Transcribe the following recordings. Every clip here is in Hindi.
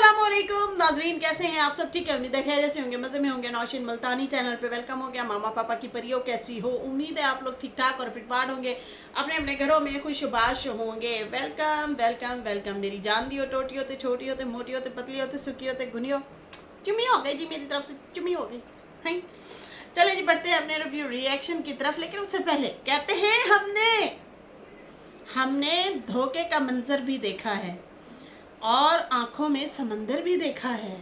अस्सलामुअलैकुम नाजरीन, कैसे हैं आप सब? ठीक है, उम्मीद है खैरियत से होंगे, मज़े में होंगे। नौशीन मुल्तानी चैनल पे वेलकम हो गया। मामा पापा की परियों कैसी हो? उम्मीद है आप लोग ठीक ठाक और फिटफाट होंगे, अपने अपने घरों में खुशबाश होंगे। वेलकम वेलकम वेलकम मेरी जान दी हो, टोटी होते, छोटी होते, मोटी होते, पतली होते, सुखी होते, गुनी हो, चुमी हो गई जी, मेरी तरफ से चुमी हो गई है। चले जी, बढ़ते हैं अपने रिव्यू रिएक्शन की तरफ। लेकिन उससे पहले कहते हैं हमने धोखे का मंजर भी देखा है और आंखों में समंदर भी देखा है।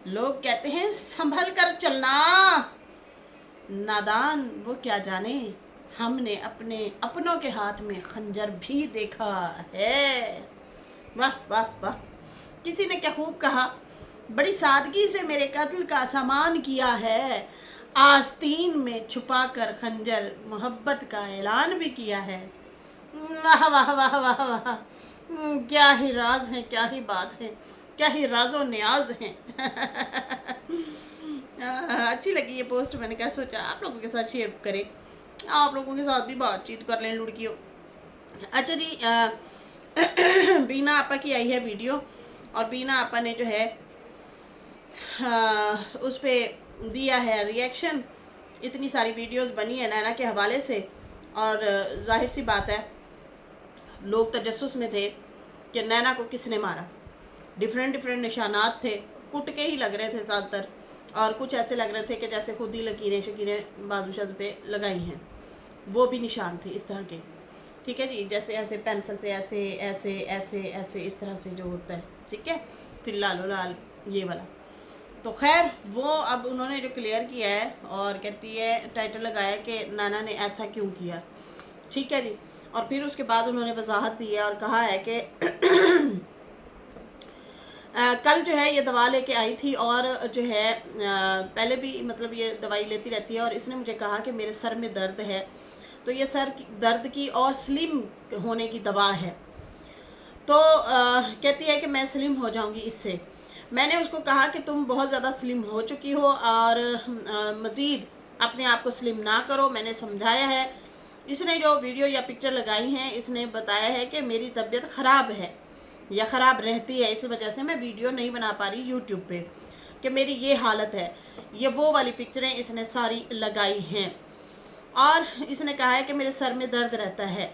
लोग कहते हैं संभल कर चलना, नादान वो क्या जाने, हमने अपने अपनों के हाथ में खंजर भी देखा है। वाह वाह वाह, किसी ने क्या खूब कहा, बड़ी सादगी से मेरे कत्ल का सामान किया है, आस्तीन में छुपा कर खंजर मोहब्बत का ऐलान भी किया है। वाह वाह वाह वाह वाह, क्या ही राज है, क्या ही बात है, क्या ही राजो न्याज हैं। अच्छी लगी ये पोस्ट, मैंने क्या सोचा आप लोगों के साथ शेयर करें, आप लोगों के साथ भी बातचीत कर लें लुड़कियों। अच्छा जी, बीना आपा की आई है वीडियो और बीना आपा ने जो है उस पर दिया है रिएक्शन। इतनी सारी वीडियोस बनी है नैना के हवाले से और जाहिर सी बात है लोग तजस्सुस में थे कि नैना को किसने मारा। डिफरेंट निशानात थे, कुट के ही लग रहे थे ज़्यादातर, और कुछ ऐसे लग रहे थे कि जैसे खुद ही लकीरें शकीरें बाजू शाजू पे लगाई हैं, वो भी निशान थे इस तरह के। ठीक है जी, जैसे ऐसे पेंसिल से ऐसे ऐसे ऐसे ऐसे इस तरह से जो होता है, ठीक है, फिर लालो लाल ये वाला। तो खैर वो अब उन्होंने जो क्लियर किया है और कहती है, टाइटल लगाया कि नैना ने ऐसा क्यों किया। ठीक है जी, और फिर उसके बाद उन्होंने वजाहत दी है और कहा है कि कल जो है ये दवा लेके आई थी और जो है पहले भी मतलब ये दवाई लेती रहती है और इसने मुझे कहा कि मेरे सर में दर्द है, तो ये सर दर्द की और स्लिम होने की दवा है। तो कहती है कि मैं स्लिम हो जाऊंगी इससे। मैंने उसको कहा कि तुम बहुत ज़्यादा स्लिम हो चुकी हो और मज़ीद अपने आप को स्लिम ना करो, मैंने समझाया है। इसने जो वीडियो या पिक्चर लगाई हैं, इसने बताया है कि मेरी तबीयत ख़राब है या ख़राब रहती है, इस वजह से मैं वीडियो नहीं बना पा रही यूट्यूब पे, कि मेरी ये हालत है। ये वो वाली पिक्चरें इसने सारी लगाई हैं और इसने कहा है कि मेरे सर में दर्द रहता है।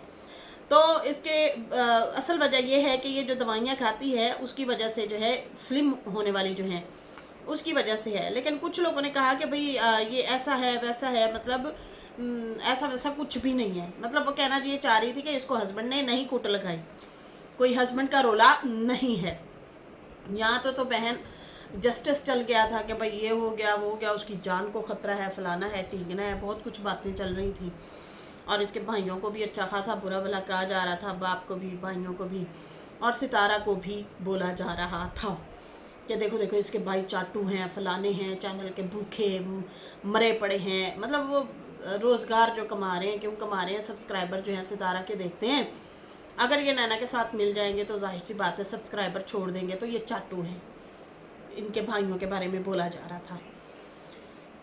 तो इसके असल वजह यह है कि ये जो दवाइयाँ खाती है उसकी वजह से जो है स्लिम होने वाली जो हैं उसकी वजह से है। लेकिन कुछ लोगों ने कहा कि भाई ये ऐसा है वैसा है, मतलब ऐसा वैसा कुछ भी नहीं है। मतलब वो कहना ये चाह रही थी कि इसको हस्बैंड ने नहीं कुट लगाई, कोई हस्बैंड का रोला नहीं है। यहाँ तो बहन जस्टिस चल गया था कि भाई ये हो गया वो हो गया, उसकी जान को ख़तरा है, फलाना है टीगना है, बहुत कुछ बातें चल रही थी। और इसके भाइयों को भी अच्छा खासा बुरा भला कहा जा रहा था, बाप को भी, भाइयों को भी, और सितारा को भी बोला जा रहा था कि देखो देखो इसके भाई चाटू हैं, फलाने हैं, चैनल के भूखे मरे पड़े हैं। मतलब वो रोज़गार जो कमा रहे हैं, क्यों कमा रहे हैं, सब्सक्राइबर जो हैं सितारा के देखते हैं। अगर ये नैना के साथ मिल जाएंगे तो जाहिर सी बात है सब्सक्राइबर छोड़ देंगे, तो ये चाटू हैं, इनके भाइयों के बारे में बोला जा रहा था।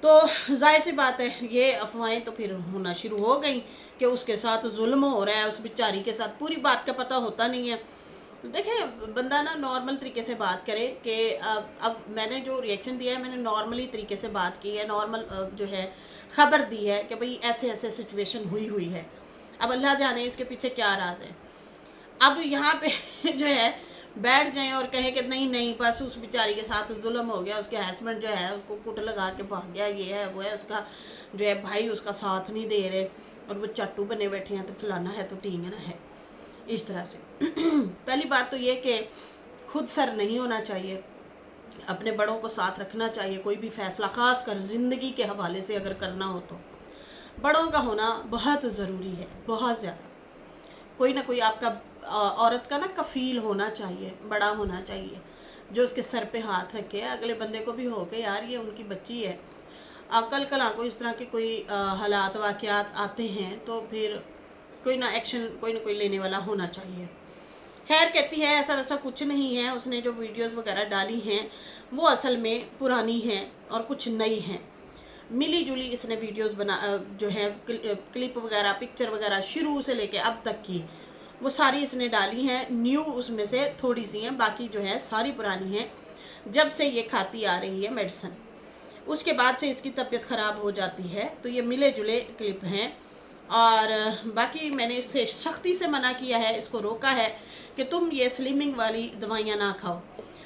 तो जाहिर सी बात है ये अफवाहें तो फिर होना शुरू हो गई कि उसके साथ जुल्म हो रहा है, उस बेचारी के साथ। पूरी बात का पता होता नहीं है। देखें, बंदा ना नॉर्मल तरीके से बात करे कि अब मैंने जो रिएक्शन दिया है मैंने नॉर्मली तरीके से बात की है, नॉर्मल जो है ख़बर दी है कि भाई ऐसे ऐसे सिचुएशन हुई है। अब अल्लाह जाने इसके पीछे क्या राज है। अब यहाँ पे जो है बैठ जाएं और कहें कि नहीं नहीं बस उस बेचारी के साथ जुल्म हो गया, उसके हस्बैंड जो है उसको कुट लगा के भाग गया, ये है वो है, उसका जो है भाई उसका साथ नहीं दे रहे और वो चट्टू बने बैठे हैं, तो फलाना है तो टींगना है, इस तरह से। पहली बात तो ये कि खुद सर नहीं होना चाहिए, अपने बड़ों को साथ रखना चाहिए। कोई भी फैसला ख़ास कर ज़िंदगी के हवाले से अगर करना हो तो बड़ों का होना बहुत ज़रूरी है, बहुत ज़्यादा। कोई ना कोई आपका औरत का ना कफ़ील होना चाहिए, बड़ा होना चाहिए, जो उसके सर पे हाथ रखे, अगले बंदे को भी हो के यार ये उनकी बच्ची है। कल को इस तरह के कोई हालात वाक़यात आते हैं तो फिर कोई ना एक्शन कोई ना कोई लेने वाला होना चाहिए। खैर कहती है ऐसा वैसा कुछ नहीं है, उसने जो वीडियोस वगैरह डाली हैं वो असल में पुरानी हैं और कुछ नई हैं, मिली जुली इसने वीडियोस बना जो है क्लिप वगैरह पिक्चर वगैरह शुरू से लेके अब तक की वो सारी इसने डाली हैं। न्यू उसमें से थोड़ी सी हैं, बाकी जो है सारी पुरानी हैं। जब से ये खाती आ रही है मेडिसिन, उसके बाद से इसकी तबीयत ख़राब हो जाती है। तो ये मिले जुले क्लिप हैं। और बाकी मैंने इससे सख्ती से मना किया है, इसको रोका है कि तुम ये स्लिमिंग वाली दवाइयाँ ना खाओ।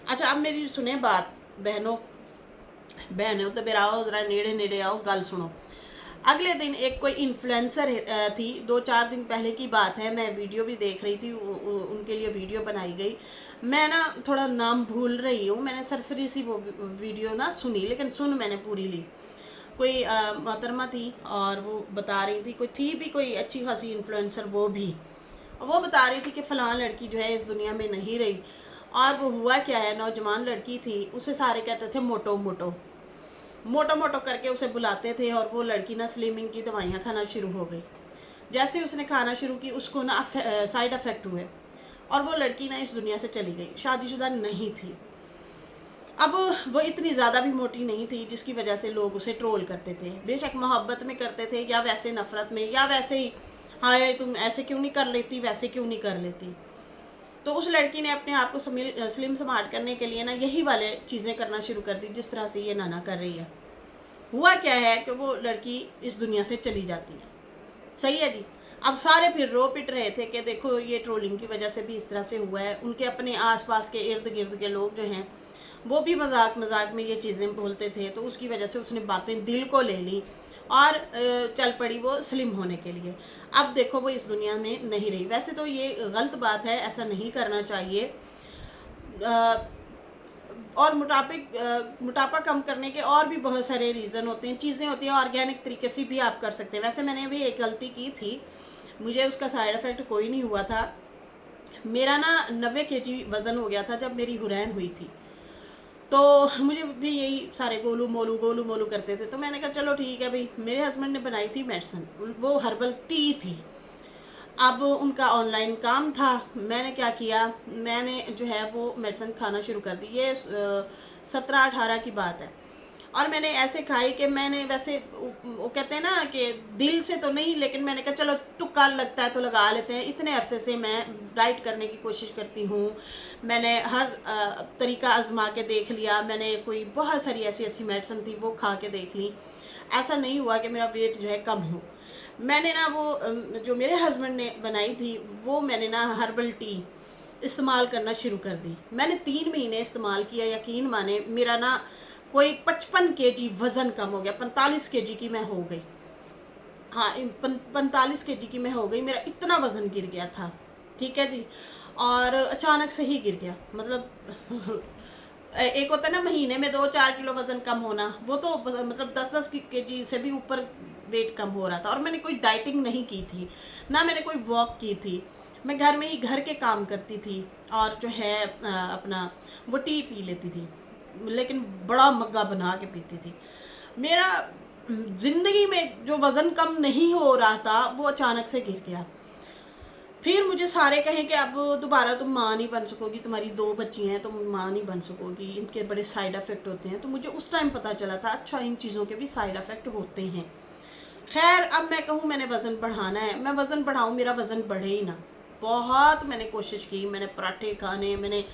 अच्छा, अब मेरी सुने बात, बहनों तो मेरा आओ ज़रा नेड़े नेड़े आओ, गल सुनो। अगले दिन एक कोई इन्फ्लुएंसर थी, 2-4 दिन पहले की बात है, मैं वीडियो भी देख रही थी, उनके लिए वीडियो बनाई गई। मैं ना थोड़ा नाम भूल रही हूँ, मैंने सरसरी सी वो वीडियो ना सुनी, लेकिन सुन मैंने पूरी ली। कोई मोहतरमा थी और वो बता रही थी, कोई थी भी कोई अच्छी खासी इन्फ्लुएंसर, वो बता रही थी कि फ़लाँ लड़की जो है इस दुनिया में नहीं रही। और वो हुआ क्या है, नौजवान लड़की थी, उसे सारे कहते थे मोटो मोटो मोटो मोटो करके उसे बुलाते थे। और वो लड़की ना स्लिमिंग की दवाइयाँ खाना शुरू हो गई। जैसे उसने खाना शुरू की, उसको ना साइड इफ़ेक्ट हुए और वो लड़की ना इस दुनिया से चली गई। शादीशुदा नहीं थी। अब वो इतनी ज़्यादा भी मोटी नहीं थी जिसकी वजह से लोग उसे ट्रोल करते थे, बेशक मोहब्बत में करते थे या वैसे नफ़रत में या वैसे ही, हाँ तुम ऐसे क्यों नहीं कर लेती, वैसे क्यों नहीं कर लेती। तो उस लड़की ने अपने आप को स्लिम स्मार्ट करने के लिए ना यही वाले चीज़ें करना शुरू कर दी जिस तरह से ये नाना कर रही है। हुआ क्या है कि वो लड़की इस दुनिया से चली जाती है। सही है जी। अब सारे फिर रो पिट रहे थे कि देखो ये ट्रोलिंग की वजह से भी इस तरह से हुआ है। उनके अपने आसपास के इर्द गिर्द के लोग जो हैं वो भी मजाक मजाक में ये चीज़ें बोलते थे, तो उसकी वजह से उसने बातें दिल को ले ली और चल पड़ी वो स्लिम होने के लिए। अब देखो वो इस दुनिया में नहीं रही। वैसे तो ये गलत बात है, ऐसा नहीं करना चाहिए। और मोटापा कम करने के और भी बहुत सारे रीज़न होते हैं, चीज़ें होती हैं, ऑर्गेनिक तरीके से भी आप कर सकते हैं। वैसे मैंने भी एक गलती की थी, मुझे उसका साइड इफ़ेक्ट कोई नहीं हुआ था। मेरा ना 90 kg वज़न हो गया था जब मेरी हुरैन हुई थी। तो मुझे भी यही सारे गोलू मोलू करते थे। तो मैंने कहा चलो ठीक है भाई। मेरे हस्बैंड ने बनाई थी मेडिसिन, वो हर्बल टी थी। अब उनका ऑनलाइन काम था, मैंने क्या किया, मैंने जो है वो मेडिसिन खाना शुरू कर दी। ये 17-18 की बात है। और मैंने ऐसे खाई कि मैंने वैसे वो कहते हैं ना कि दिल से तो नहीं, लेकिन मैंने कहा चलो तुक्का लगता है तो लगा लेते हैं। इतने अरसे से मैं डाइट करने की कोशिश करती हूँ, मैंने हर तरीका आजमा के देख लिया, मैंने कोई बहुत सारी ऐसी ऐसी मेडिसिन थी वो खा के देख ली। ऐसा नहीं हुआ कि मेरा वेट जो है कम हो। मैंने ना वो जो मेरे हस्बैंड ने बनाई थी वो मैंने ना हर्बल टी इस्तेमाल करना शुरू कर दी। मैंने 3 महीने इस्तेमाल किया, यकीन माने मेरा ना कोई 55 kg वज़न कम हो गया। 45 kg की मैं हो गई। हाँ, 45 kg की मैं हो गई। मेरा इतना वज़न गिर गया था, ठीक है जी। और अचानक से ही गिर गया, मतलब एक होता है ना महीने में 2-4 किलो वज़न कम होना, वो तो मतलब 10-10 kg से भी ऊपर वेट कम हो रहा था। और मैंने कोई डाइटिंग नहीं की थी, ना मैंने कोई वॉक की थी। मैं घर में ही घर के काम करती थी और जो है अपना वो टी पी लेती थी, लेकिन बड़ा मग्गा बना के पीती थी। मेरा ज़िंदगी में जो वज़न कम नहीं हो रहा था वो अचानक से गिर गया। फिर मुझे सारे कहें कि अब दोबारा तुम माँ नहीं बन सकोगी, तुम्हारी 2 बच्ची हैं, तुम माँ नहीं बन सकोगी, इनके बड़े साइड इफ़ेक्ट होते हैं। तो मुझे उस टाइम पता चला था अच्छा इन चीज़ों के भी साइड इफ़ेक्ट होते हैं। खैर, अब मैं कहूँ मैंने वज़न बढ़ाना है, मैं वज़न बढ़ाऊँ, मेरा वज़न बढ़े ही ना। बहुत मैंने कोशिश की, मैंने पराठे खाने, मैंने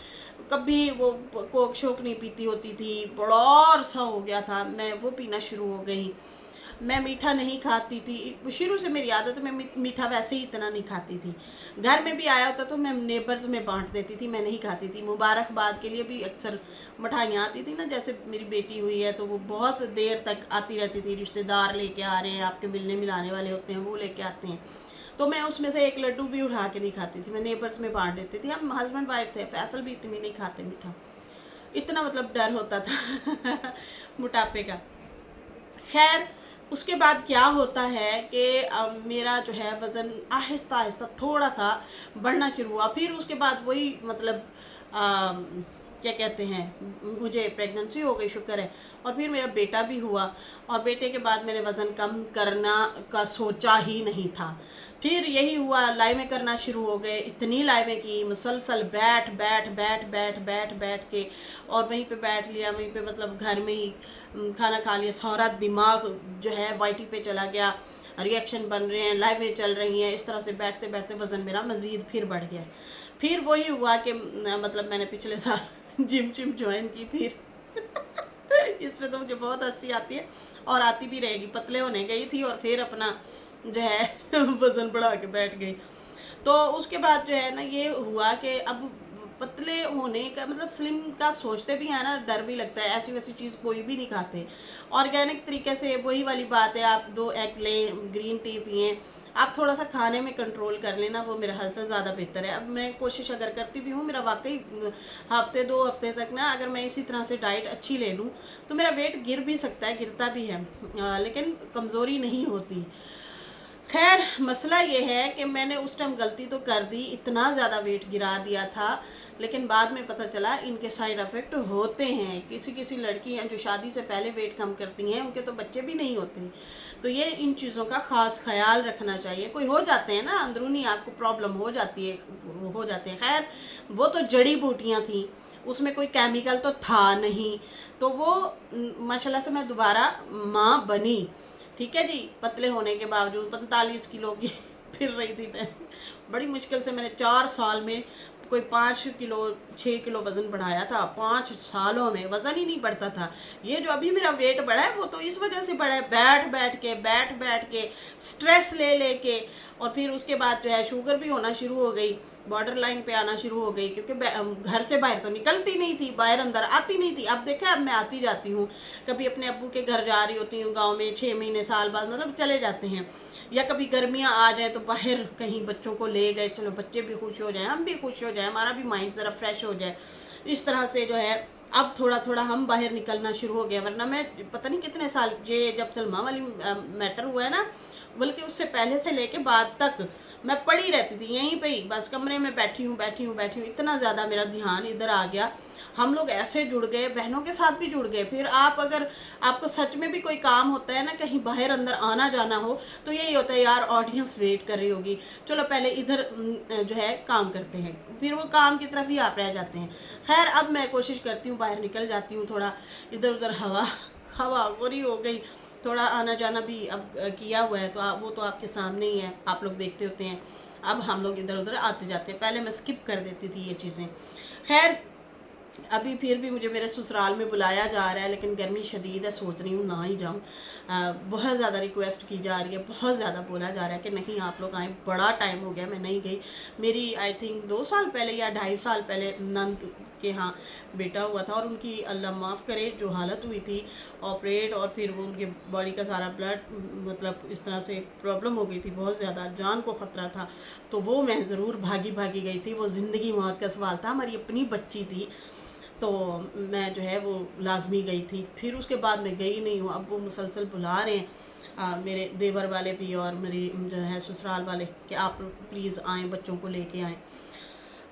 कभी वो कोक शोक नहीं पीती होती थी, बड़ा अरसा हो गया था, मैं वो पीना शुरू हो गई। मैं मीठा नहीं खाती थी, शुरू से मेरी आदत है, मैं मीठा वैसे ही इतना नहीं खाती थी। घर में भी आया होता तो मैं नेबर्स में बांट देती थी, मैं नहीं खाती थी। मुबारकबाद के लिए भी अक्सर मिठाइयाँ आती थी ना, जैसे मेरी बेटी हुई है तो वो बहुत देर तक आती रहती थी, रिश्तेदार लेके आ रहे हैं, आपके मिलने मिलाने वाले होते हैं वो लेके आते हैं, तो मैं उसमें से एक लड्डू भी उठा के नहीं खाती थी, मैं नेबर्स में बांट देती थी। हम हस्बैंड वाइफ थे, फैसल भी इतनी नहीं खाते मीठा, इतना मतलब डर होता था मोटापे का। खैर, उसके बाद क्या होता है कि मेरा जो है वज़न आहिस्ता आहिस्ता थोड़ा सा बढ़ना शुरू हुआ। फिर उसके बाद वही मतलब क्या कहते हैं, मुझे प्रेगनेंसी हो गई, शुक्र है। और फिर मेरा बेटा भी हुआ और बेटे के बाद मैंने वज़न कम करना का सोचा ही नहीं था। फिर यही हुआ, लाइवें करना शुरू हो गए, इतनी लाइवें की, मुसलसल बैठ बैठ बैठ बैठ बैठ बैठ के, और वहीं पे बैठ लिया, वहीं पे मतलब घर में ही खाना खा लिया, सारा दिमाग जो है वाईटी पे चला गया, रिएक्शन बन रहे हैं, लाइवें चल रही हैं, इस तरह से बैठते बैठते वज़न मेरा मज़ीद फिर बढ़ गया। फिर वही हुआ कि मतलब मैंने पिछले साल जिम जिम ज्वाइन की फिर इस पे तो मुझे बहुत हंसी आती है और आती भी रहेगी। पतले होने गई थी और फिर अपना जो है वजन बढ़ा के बैठ गई। तो उसके बाद जो है ना ये हुआ कि अब पतले होने का मतलब स्लिम का सोचते भी हैं ना, डर भी लगता है। ऐसी वैसी चीज़ कोई भी नहीं खाते। ऑर्गेनिक तरीके से वही वाली बात है, आप 2 एग लें, ग्रीन टी पिएं, आप थोड़ा सा खाने में कंट्रोल कर लेना, वो मेरे ख्याल से ज़्यादा बेहतर है। अब मैं कोशिश अगर करती भी हूँ, मेरा वाकई हफ्ते 2 हफ्ते तक ना अगर मैं इसी तरह से डाइट अच्छी ले लूँ तो मेरा वेट गिर भी सकता है, गिरता भी है, लेकिन कमज़ोरी नहीं होती। खैर मसला ये है कि मैंने उस टाइम गलती तो कर दी, इतना ज़्यादा वेट गिरा दिया था, लेकिन बाद में पता चला इनके साइड इफ़ेक्ट होते हैं। किसी किसी लड़की हैं जो शादी से पहले वेट कम करती हैं, उनके तो बच्चे भी नहीं होते। तो ये इन चीज़ों का ख़ास ख्याल रखना चाहिए। कोई हो जाते हैं ना अंदरूनी, आपको प्रॉब्लम हो जाती है, हो जाते हैं। खैर वो तो जड़ी बूटियाँ थी, उसमें कोई केमिकल तो था नहीं, तो वो माशाल्लाह से मैं दोबारा माँ बनी। ठीक है जी, पतले होने के बावजूद 45 किलो की फिर रही थी मैं। बड़ी मुश्किल से मैंने 4 साल में कोई 5 किलो 6 किलो वज़न बढ़ाया था। 5 सालों में वज़न ही नहीं बढ़ता था। ये जो अभी मेरा वेट बढ़ा है वो तो इस वजह से बढ़ा है, बैठ बैठ के स्ट्रेस ले ले के। और फिर उसके बाद जो है शुगर भी होना शुरू हो गई, बॉर्डर लाइन पे आना शुरू हो गई, क्योंकि घर से बाहर तो निकलती नहीं थी, बाहर अंदर आती नहीं थी। अब देखा, अब मैं आती जाती हूँ, कभी अपने अब्बू के घर जा रही होती हूँ गांव में, 6 महीने साल बाद मतलब चले जाते हैं, या कभी गर्मियाँ आ जाए तो बाहर कहीं बच्चों को ले गए, चलो बच्चे भी खुश हो जाएं, हम भी खुश हो जाएं, हमारा भी माइंड ज़रा फ्रेश हो जाए। इस तरह से जो है अब थोड़ा थोड़ा हम बाहर निकलना शुरू हो गए। वरना मैं पता नहीं कितने साल, ये जब सलमा वाली मैटर हुआ है ना, बल्कि उससे पहले से लेके बाद तक मैं पड़ी रहती थी यहीं पे ही, बस कमरे में बैठी हूँ। इतना ज़्यादा मेरा ध्यान इधर आ गया। हम लोग ऐसे जुड़ गए, बहनों के साथ भी जुड़ गए। फिर आप अगर आपको सच में भी कोई काम होता है ना, कहीं बाहर अंदर आना जाना हो, तो यही होता है यार ऑडियंस वेट कर रही होगी, चलो पहले इधर जो है काम करते हैं, फिर वो काम की तरफ ही आप रह जाते हैं। खैर अब मैं कोशिश करती हूँ, बाहर निकल जाती हूँ, थोड़ा इधर उधर हवा हवा बुरी हो गई, थोड़ा आना जाना भी अब किया हुआ है, तो वो तो आपके सामने ही है, आप लोग देखते होते हैं। अब हम लोग इधर उधर आते जाते हैं, पहले मैं स्किप कर देती थी ये चीज़ें। खैर अभी फिर भी मुझे मेरे ससुराल में बुलाया जा रहा है, लेकिन गर्मी शदीद है, सोच रही हूँ ना ही जाऊँ। बहुत ज़्यादा रिक्वेस्ट की जा रही है, बहुत ज़्यादा बोला जा रहा है कि नहीं आप लोग आएँ, बड़ा टाइम हो गया मैं नहीं गई। मेरी आई थिंक 2 साल पहले या 2.5 साल पहले नंद के यहाँ बेटा हुआ था, और उनकी अल्लाह माफ़ करे जो हालत हुई थी ऑपरेट, और फिर वो उनके बॉडी का सारा ब्लड मतलब इस तरह से प्रॉब्लम हो गई थी, बहुत ज़्यादा जान को ख़तरा था। तो वो मैं ज़रूर भागी भागी गई थी, वो ज़िंदगी मौत का सवाल था, हमारी अपनी बच्ची थी, तो मैं जो है वो लाजमी गई थी। फिर उसके बाद मैं गई नहीं हूँ। अब वो मुसलसल बुला रहे हैं मेरे देवर वाले भी और मेरी जो है ससुराल वाले कि आप प्लीज़ आएँ, बच्चों को लेके आएँ।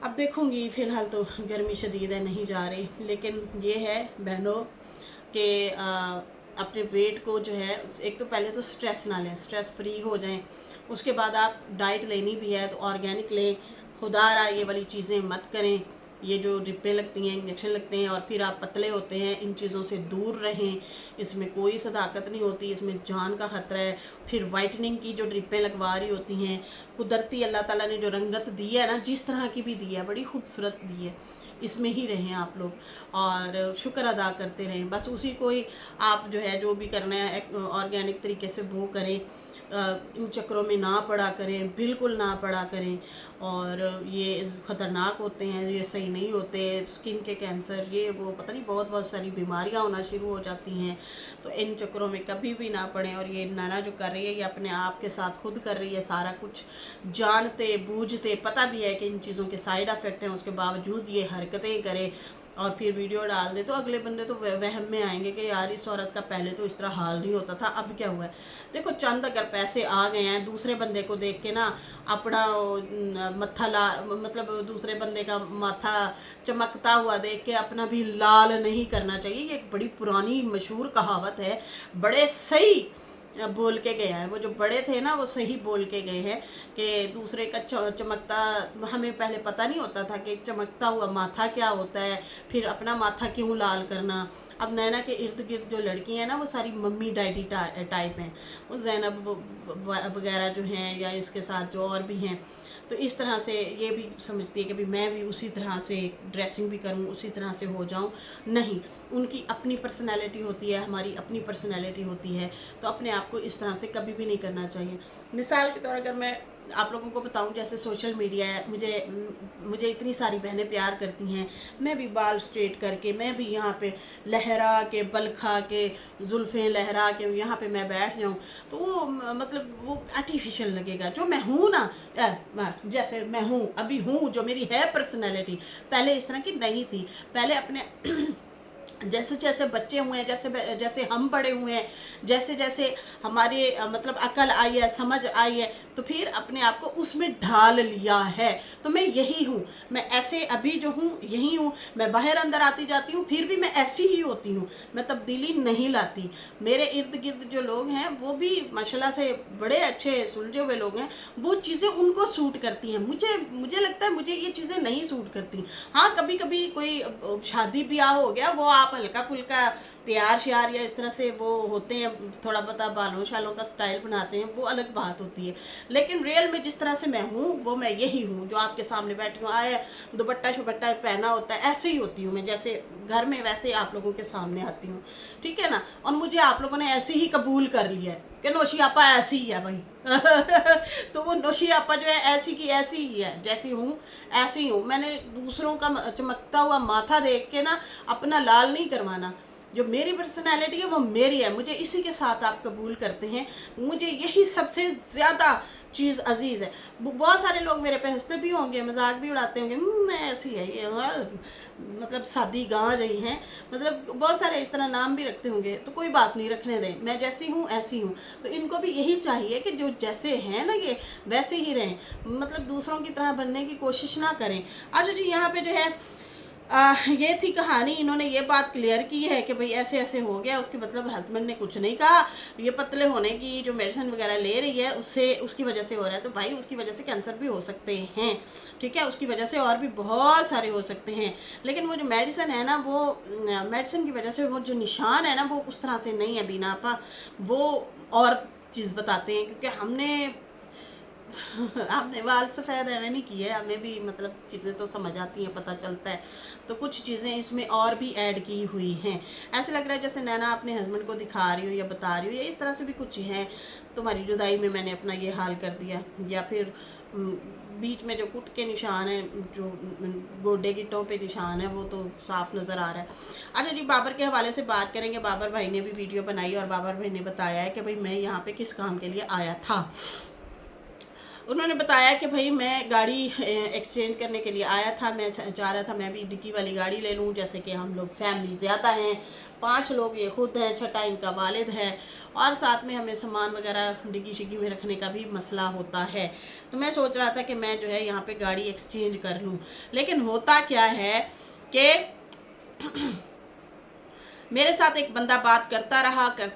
अब देखूँगी, फ़िलहाल तो गर्मी शदीद है, नहीं जा रही। लेकिन ये है बहनों कि अपने वेट को जो है, एक तो पहले तो स्ट्रेस ना लें, स्ट्रेस फ्री हो जाएं। उसके बाद आप डाइट लेनी भी है तो ऑर्गेनिक लें, खुदारा ये वाली चीज़ें मत करें। ये जो ड्रिपें लगती हैं, इंजेक्शन लगते हैं और फिर आप पतले होते हैं, इन चीज़ों से दूर रहें। इसमें कोई सदाकत नहीं होती, इसमें जान का ख़तरा है। फिर वाइटनिंग की जो ड्रिपें लगवा रही होती हैं, कुदरती अल्लाह ताला ने जो रंगत दी है ना, जिस तरह की भी दी है, बड़ी खूबसूरत दी है, इसमें ही रहें आप लोग और शुक्र अदा करते रहें। बस उसी को ही आप जो है जो भी करना है ऑर्गेनिक तरीके से वो करें, इन चक्करों में ना पड़ा करें, बिल्कुल ना पड़ा करें। और ये ख़तरनाक होते हैं, ये सही नहीं होते, स्किन के कैंसर, ये वो पता नहीं बहुत बहुत सारी बीमारियां होना शुरू हो जाती हैं। तो इन चक्करों में कभी भी ना पड़ें। और ये नाना जो कर रही है, ये अपने आप के साथ खुद कर रही है सारा कुछ, जानते बूझते, पता भी है कि इन चीज़ों के साइड इफ़ेक्ट हैं, उसके बावजूद ये हरकतें करे और फिर वीडियो डाल दे। तो अगले बंदे तो वहम में आएंगे कि यार इस औरत का पहले तो इस तरह हाल नहीं होता था, अब क्या हुआ है। देखो चंद अगर पैसे आ गए हैं, दूसरे बंदे को देख के ना अपना मत्था ला मतलब दूसरे बंदे का माथा चमकता हुआ देख के अपना भी लाल नहीं करना चाहिए। ये एक बड़ी पुरानी मशहूर कहावत है, बड़े सही बोल के गए हैं। वो जो बड़े थे ना, वो सही बोल के गए हैं कि दूसरे का चमकता, हमें पहले पता नहीं होता था कि चमकता हुआ माथा क्या होता है, फिर अपना माथा क्यों लाल करना। अब नैना के इर्द गिर्द जो लड़की हैं ना, वो सारी मम्मी डैडी टाइप हैं, वो जैनब वगैरह जो हैं, या इसके साथ जो और भी हैं, तो इस तरह से ये भी समझती है कि भाई मैं भी उसी तरह से ड्रेसिंग भी करूँ, उसी तरह से हो जाऊँ। नहीं, उनकी अपनी पर्सनैलिटी होती है, हमारी अपनी पर्सनैलिटी होती है, तो अपने आप को इस तरह से कभी भी नहीं करना चाहिए। मिसाल के तौर अगर मैं आप लोगों को बताऊं, जैसे सोशल मीडिया है, मुझे इतनी सारी बहनें प्यार करती हैं, मैं भी बाल स्ट्रेट करके, मैं भी यहाँ पे लहरा के, बल खा के, जुल्फ़ें लहरा के यहाँ पे मैं बैठ जाऊँ, तो वो मतलब वो आर्टिफिशियल लगेगा। जो मैं हूँ ना, जैसे मैं हूँ, अभी हूँ, जो मेरी है पर्सनैलिटी, पहले इस तरह की नहीं थी। पहले अपने जैसे जैसे बच्चे हुए हैं, जैसे जैसे हम बड़े हुए हैं, जैसे जैसे हमारे मतलब अकल आई है, समझ आई है, तो फिर अपने आप को उसमें ढाल लिया है। तो मैं यही हूँ, मैं ऐसे अभी जो हूँ यही हूँ। मैं बाहर अंदर आती जाती हूँ, फिर भी मैं ऐसी ही होती हूँ, मैं तब्दीली नहीं लाती। मेरे इर्द गिर्द जो लोग हैं वो भी माशाल्लाह से बड़े अच्छे सुलझे हुए लोग हैं, वो चीज़ें उनको सूट करती हैं। मुझे लगता है मुझे ये चीज़ें नहीं सूट करती। हाँ, कभी कभी कोई शादी ब्याह हो गया, वो आप हल्का फुल्का तैयार श्यार या इस तरह से वो होते हैं, थोड़ा बहुत बालों शालों का स्टाइल बनाते हैं, वो अलग बात होती है। लेकिन रियल में जिस तरह से मैं हूँ, वो मैं यही हूँ, जो आपके सामने बैठी हूँ। आए दुपट्टा शुपट्टा पहना होता है, ऐसे ही होती हूँ मैं, जैसे घर में वैसे ही आप लोगों के सामने आती हूँ, ठीक है ना। और मुझे आप लोगों ने ऐसे ही कबूल कर लिया है कि नौशी आपा ऐसी ही है भाई। तो वो नौशी आपा जो है ऐसी की ऐसी ही है, जैसी हूँ ऐसी हूँ। मैंने दूसरों का चमकता हुआ माथा देख के ना अपना लाल नहीं करवाना। जो मेरी पर्सनैलिटी है वो मेरी है, मुझे इसी के साथ आप कबूल करते हैं। मुझे यही सबसे ज़्यादा चीज़ अजीज़ है। बहुत सारे लोग मेरे पे हंसते भी होंगे, मजाक भी उड़ाते होंगे, ऐसी है ये, मतलब सादी गांव रही हैं, मतलब बहुत सारे इस तरह नाम भी रखते होंगे। तो कोई बात नहीं, रखने दें, मैं जैसी हूँ ऐसी हूँ। तो इनको भी यही चाहिए कि जो जैसे हैं ना ये वैसे ही रहें, मतलब दूसरों की तरह बनने की कोशिश ना करें। अच्छा जी, यहाँ पे जो है ये थी कहानी। इन्होंने ये बात क्लियर की है कि भाई ऐसे ऐसे हो गया, उसके मतलब हस्बैंड ने कुछ नहीं कहा। ये पतले होने की जो मेडिसिन वगैरह ले रही है उससे, उसकी वजह से हो रहा है। तो भाई उसकी वजह से कैंसर भी हो सकते हैं, ठीक है, उसकी वजह से और भी बहुत सारे हो सकते हैं। लेकिन वो जो मेडिसिन है ना, वो मेडिसिन की वजह से वो जो निशान है ना, वो उस तरह से नहीं है बीना आपा, वो और चीज़ बताते हैं। क्योंकि आपने बाल सफ़ेद है नहीं किए, हमें भी मतलब चीज़ें तो समझ आती हैं, पता चलता है। तो कुछ चीज़ें इसमें और भी ऐड की हुई हैं। ऐसे लग रहा है जैसे नैना अपने हस्बैंड को दिखा रही हो या बता रही हो, या इस तरह से भी कुछ हैं, तुम्हारी जुदाई में मैंने अपना ये हाल कर दिया, या फिर बीच में जो कुट के निशान है, जो गोडे गिट्टों पे निशान है, वो तो साफ नज़र आ रहा है। अच्छा जी, बाबर के हवाले से बात करेंगे। बाबर भाई ने भी वीडियो बनाई और बाबर भाई ने बताया है कि भाई मैं यहाँ पे किस काम के लिए आया था। उन्होंने बताया कि भाई मैं गाड़ी एक्सचेंज करने के लिए आया था। मैं चाह रहा था मैं भी डिक्की वाली गाड़ी ले लूँ, जैसे कि हम लोग फैमिली ज़्यादा हैं, 5 लोग, ये खुद हैं, छठा इनका वालिद है, और साथ में हमें सामान वगैरह डिग्गी शिग्गी में रखने का भी मसला होता है। तो मैं सोच रहा था कि मैं जो है यहाँ पे गाड़ी एक्सचेंज कर लूँ। लेकिन होता क्या है कि मेरे साथ एक बंदा बात करता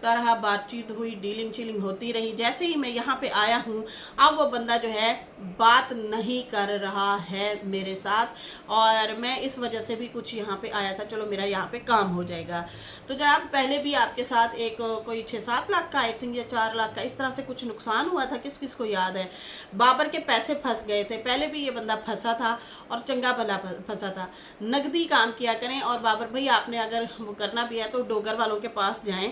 रहा, बातचीत हुई, डीलिंग शीलिंग होती रही। जैसे ही मैं यहाँ पे आया हूँ, अब वो बंदा जो है बात नहीं कर रहा है मेरे साथ, और मैं इस वजह से भी कुछ यहाँ पे आया था, चलो मेरा यहाँ पे काम हो जाएगा। तो जनाब, पहले भी आपके साथ एक कोई 6-7 लाख का आई थिंक, या 4 लाख का, इस तरह से कुछ नुकसान हुआ था। किस किस को याद है? बाबर के पैसे फंस गए थे, पहले भी ये बंदा फंसा था और चंगा भला फंसा था। नकदी काम किया करें। और बाबर भाई, आपने अगर वो करना भी है तो डोगर वालों के पास जाएं,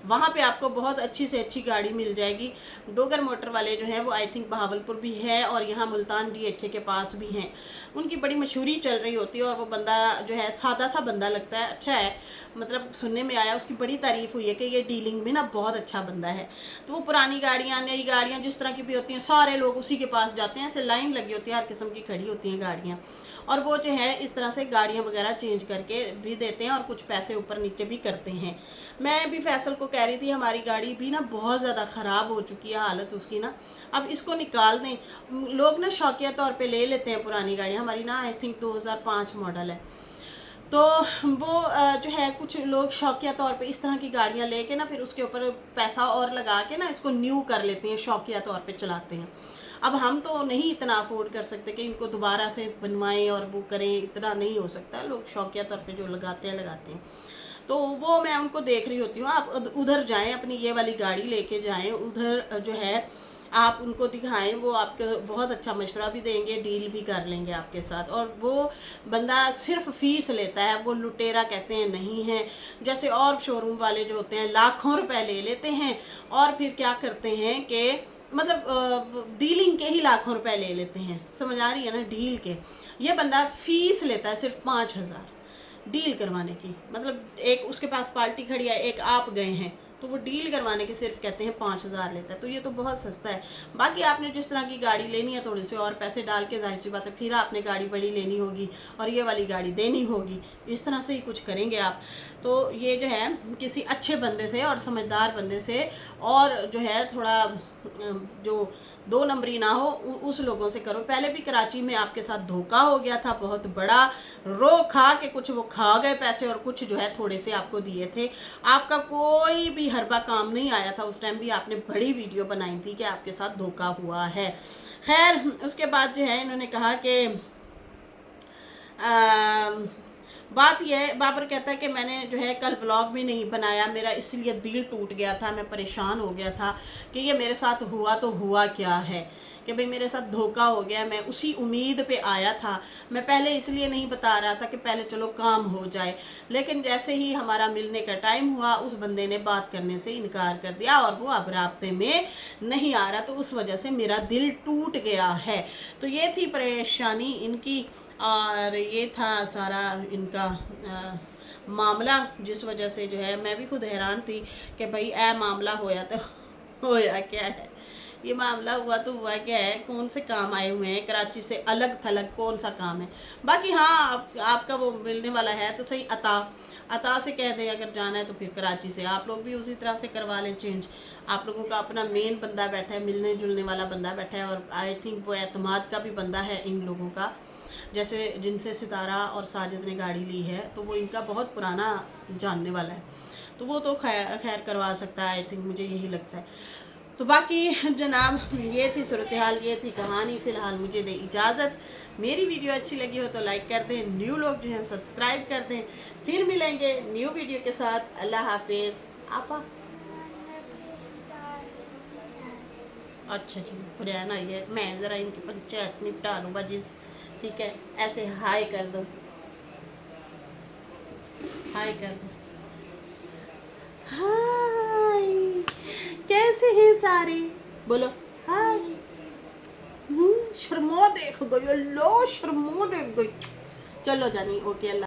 वहाँ पे आपको बहुत अच्छी से अच्छी गाड़ी मिल जाएगी। डोगर मोटर वाले जो हैं वो आई थिंक बहावलपुर भी है, और यहाँ मुल्तान DHA के पास भी हैं। उनकी बड़ी मशहूरी चल रही होती है, और वो बंदा जो है सादा सा बंदा लगता है, अच्छा है, मतलब सुनने में आया, उसकी बड़ी तारीफ़ हुई है कि ये डीलिंग में ना बहुत अच्छा बंदा है। तो वो पुरानी गाड़ियाँ, नई गाड़ियाँ, जिस तरह की भी होती हैं, सारे लोग उसी के पास जाते हैं, ऐसे लाइन लगी होती है, हर किस्म की खड़ी होती हैं गाड़ियाँ, और वो जो है इस तरह से गाड़ियाँ वगैरह चेंज करके भी देते हैं, और कुछ पैसे ऊपर नीचे भी करते हैं। मैं भी फैसल को कह रही थी, हमारी गाड़ी भी ना बहुत ज़्यादा ख़राब हो चुकी है हालत उसकी ना, अब इसको निकाल दें। लोग ना शौकिया तौर पे ले लेते हैं पुरानी गाड़ियाँ, हमारी ना आई थिंक 2005 मॉडल है। तो वो जो है कुछ लोग शौकिया तौर पे इस तरह की गाड़ियाँ लेके ना, फिर उसके ऊपर पैसा और लगा के ना इसको न्यू कर लेते हैं, शौकिया तौर पे चलाते हैं। अब हम तो नहीं इतना अफोर्ड कर सकते कि इनको दोबारा से बनवाएं और वो करें, इतना नहीं हो सकता। लोग शौकिया तौर पे जो लगाते हैं। तो वो मैं उनको देख रही होती हूँ। आप उधर जाएं, अपनी ये वाली गाड़ी लेके जाएं, उधर जो है आप उनको दिखाएं, वो आपके बहुत अच्छा मशवरा भी देंगे, डील भी कर लेंगे आपके साथ। और वो बंदा सिर्फ फीस लेता है, वो लुटेरा कहते हैं नहीं है। जैसे और शोरूम वाले जो होते हैं लाखों रुपए ले लेते हैं और फिर क्या करते हैं कि मतलब डीलिंग के ही लाखों रुपए ले लेते हैं, समझ आ रही है ना, डील के। ये बंदा फीस लेता है सिर्फ 5,000 डील करवाने की। मतलब एक उसके पास पार्टी खड़ी है, एक आप गए हैं, तो वो डील करवाने के सिर्फ कहते हैं 5,000 लेता है। तो ये तो बहुत सस्ता है। बाकी आपने जिस तरह की गाड़ी लेनी है, थोड़े से और पैसे डाल के, जाहिर सी बात है फिर आपने गाड़ी बड़ी लेनी होगी और ये वाली गाड़ी देनी होगी। इस तरह से ही कुछ करेंगे आप। तो ये जो है किसी अच्छे बंदे से और समझदार बंदे से, और जो है थोड़ा जो 2 नंबरी ना हो, उस लोगों से करो। पहले भी कराची में आपके साथ धोखा हो गया था बहुत बड़ा, रो खा के कुछ वो खा गए पैसे और कुछ जो है थोड़े से आपको दिए थे। आपका कोई भी हरबा काम नहीं आया था। उस टाइम भी आपने बड़ी वीडियो बनाई थी कि आपके साथ धोखा हुआ है। खैर उसके बाद जो है इन्होंने कहा कि बात यह है, बाबर कहता है कि मैंने जो है कल व्लॉग भी नहीं बनाया, मेरा इसलिए दिल टूट गया था, मैं परेशान हो गया था कि ये मेरे साथ हुआ तो हुआ क्या है, कि भाई मेरे साथ धोखा हो गया। मैं उसी उम्मीद पे आया था। मैं पहले इसलिए नहीं बता रहा था कि पहले चलो काम हो जाए, लेकिन जैसे ही हमारा मिलने का टाइम हुआ उस बंदे ने बात करने से इनकार कर दिया और वो अब राब्ते में नहीं आ रहा, तो उस वजह से मेरा दिल टूट गया है। तो ये थी परेशानी इनकी और ये था सारा इनका मामला, जिस वजह से जो है मैं भी खुद हैरान थी कि भाई मामला होया तो होया क्या है, ये मामला हुआ तो हुआ क्या है, कौन से काम आए हुए हैं कराची से अलग थलग, कौन सा काम है। बाकी हाँ आपका वो मिलने वाला है तो सही, अता से कह दें अगर जाना है तो फिर कराची से आप लोग भी उसी तरह से करवा लें चेंज। आप लोगों का अपना मेन बंदा बैठा है, मिलने जुलने वाला बंदा बैठा है, और आई थिंक वो एतमाद का भी बंदा है इन लोगों का। जैसे जिनसे सितारा और साजिद ने गाड़ी ली है तो वो इनका बहुत पुराना जानने वाला है, तो वो तो खैर करवा सकता है, आई थिंक मुझे यही लगता है। तो बाकी जनाब ये थी सूरत हाल, ये थी कहानी। फ़िलहाल मुझे दे इजाज़त। मेरी वीडियो अच्छी लगी हो तो लाइक कर दें, न्यू लोग जो हैं सब्सक्राइब कर दें। फिर मिलेंगे न्यू वीडियो के साथ। अल्लाह हाफिज़। आपा अच्छा जी हुरैन आई है, मैं ज़रा इनकी पंचायत निपटा लूँ बजिस। ठीक है, ऐसे हाय कर दो, हाय कर दो, हाय। कैसे हैं सारे, बोलो हाय। शर्मा देख गई, लो शर्मा देख गई। चलो जानी, ओके अल्लाह।